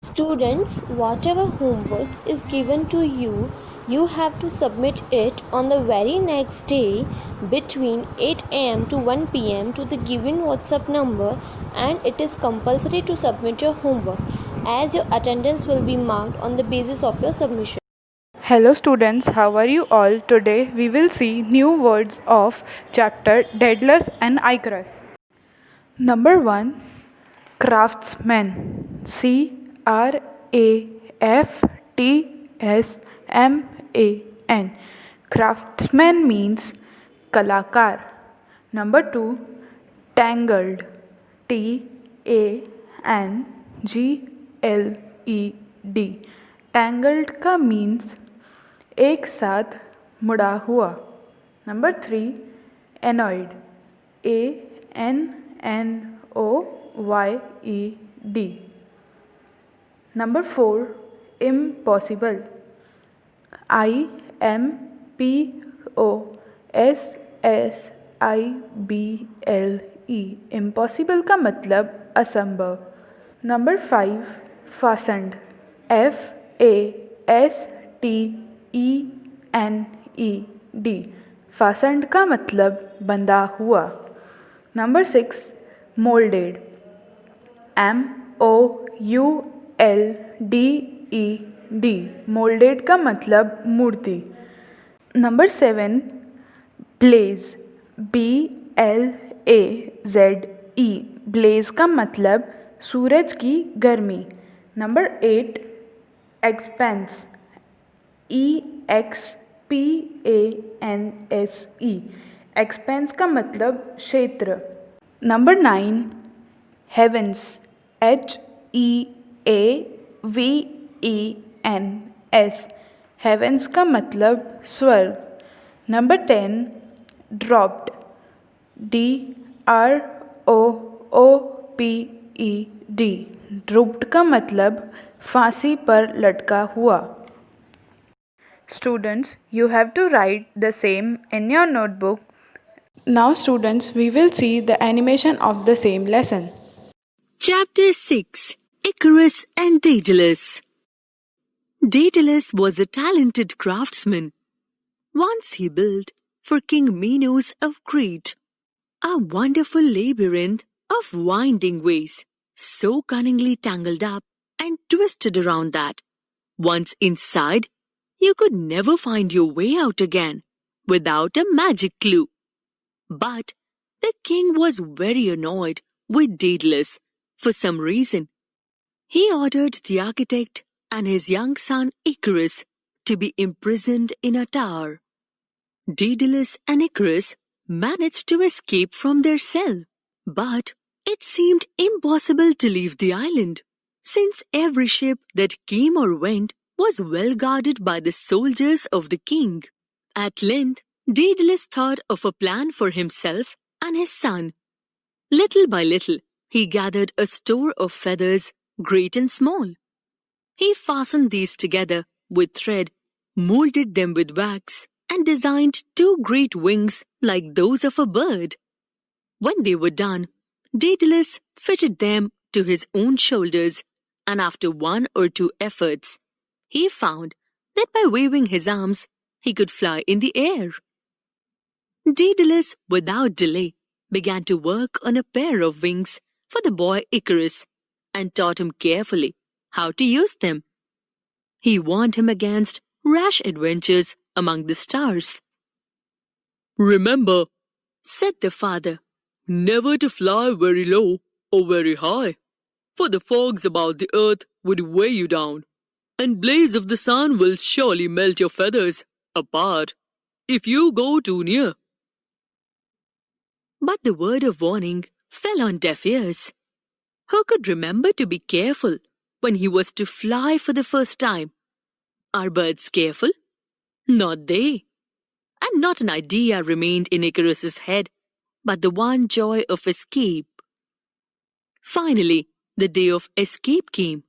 Students, whatever homework is given to you, you have to submit it on the very next day between 8 am to 1 pm to the given WhatsApp number, and it is compulsory to submit your homework as your attendance will be marked on the basis of your submission. Hello students, how are you all? Today we will see new words of chapter Daedalus and Icarus. Number 1, craftsman. Craftsman. Craftsman means kalakar. Number 2, tangled. Tangled. Tangled का means एक साथ मुड़ा हुआ. Number 3, annoyed. Annoyed. Number 4, impossible. Impossible. Impossible का मतलब असंभव. Number 5, fastened. Fastened. fastened का मतलब बंधा हुआ. Number 6, molded. Molded. molded का मतलब मूर्ति. Number 7, blaze. Blaze. blaze का मतलब सूरज की गर्मी. Number 8, expanse. Expanse. expanse का मतलब क्षेत्र. Number 9, heavens. Heavens. heavens का मतलब स्वर्ग. Number 10, dropped. dropped का मतलब फांसी पर लटका हुआ. Students, you have to write the same in your notebook. Now students, we will see the animation of the same lesson. Chapter 6, Icarus and Daedalus. Daedalus was a talented craftsman. Once he built for King Minos of Crete a wonderful labyrinth of winding ways, so cunningly tangled up and twisted around that, once inside, you could never find your way out again without a magic clue. But the king was very annoyed with Daedalus for some reason. He ordered the architect and his young son Icarus to be imprisoned in a tower. Daedalus and Icarus managed to escape from their cell, but it seemed impossible to leave the island, since every ship that came or went was well guarded by the soldiers of the king. At length, Daedalus thought of a plan for himself and his son. Little by little, he gathered a store of feathers, great and small. He fastened these together with thread, molded them with wax, and designed 2 great wings like those of a bird. When they were done, Daedalus fitted them to his own shoulders, and after 1 or 2 efforts, he found that by waving his arms, he could fly in the air. Daedalus, without delay, began to work on a pair of wings for the boy Icarus and taught him carefully how to use them. He warned him against rash adventures among the stars. "Remember," said the father, "never to fly very low or very high, for the fogs about the earth would weigh you down, and blaze of the sun will surely melt your feathers apart if you go too near." But the word of warning fell on deaf ears. Who could remember to be careful when he was to fly for the first time? Are birds careful? Not they. And not an idea remained in Icarus's head, but the one joy of escape. Finally, the day of escape came.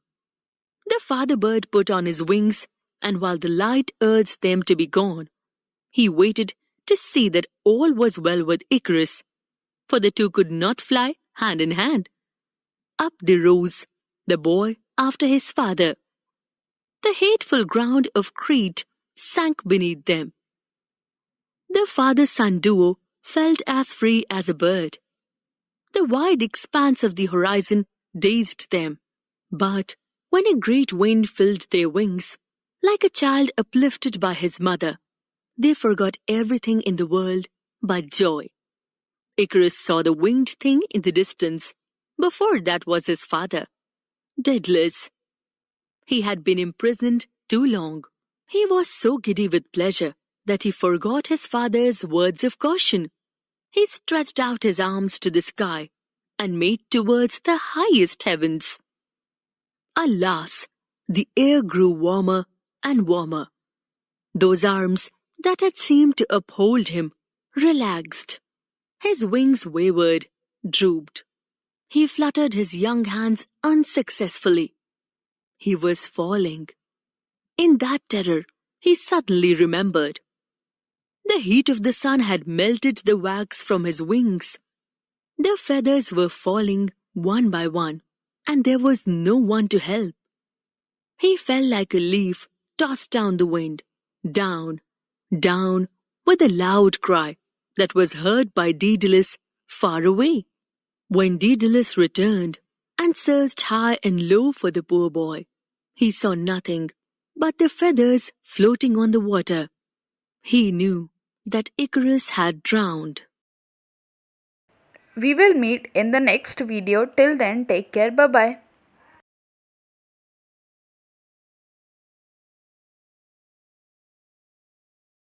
The father bird put on his wings, and while the light urged them to be gone, he waited to see that all was well with Icarus, for the two could not fly hand in hand. Up they rose, the boy after his father. The hateful ground of Crete sank beneath them. The father-son duo felt as free as a bird. The wide expanse of the horizon dazed them. But when a great wind filled their wings, like a child uplifted by his mother, they forgot everything in the world but joy. Icarus saw the winged thing in the distance. Before that was his father, Daedalus. He had been imprisoned too long. He was so giddy with pleasure that he forgot his father's words of caution. He stretched out his arms to the sky and made towards the highest heavens. Alas, the air grew warmer and warmer. Those arms that had seemed to uphold him relaxed. His wings wavered, drooped. He fluttered his young hands unsuccessfully. He was falling. In that terror, he suddenly remembered. The heat of the sun had melted the wax from his wings. The feathers were falling one by one, and there was no one to help. He fell like a leaf tossed down the wind, down, down, with a loud cry that was heard by Daedalus far away. When Daedalus returned and searched high and low for the poor boy, he saw nothing but the feathers floating on the water. He knew that Icarus had drowned. We will meet in the next video. Till then, take care. Bye bye.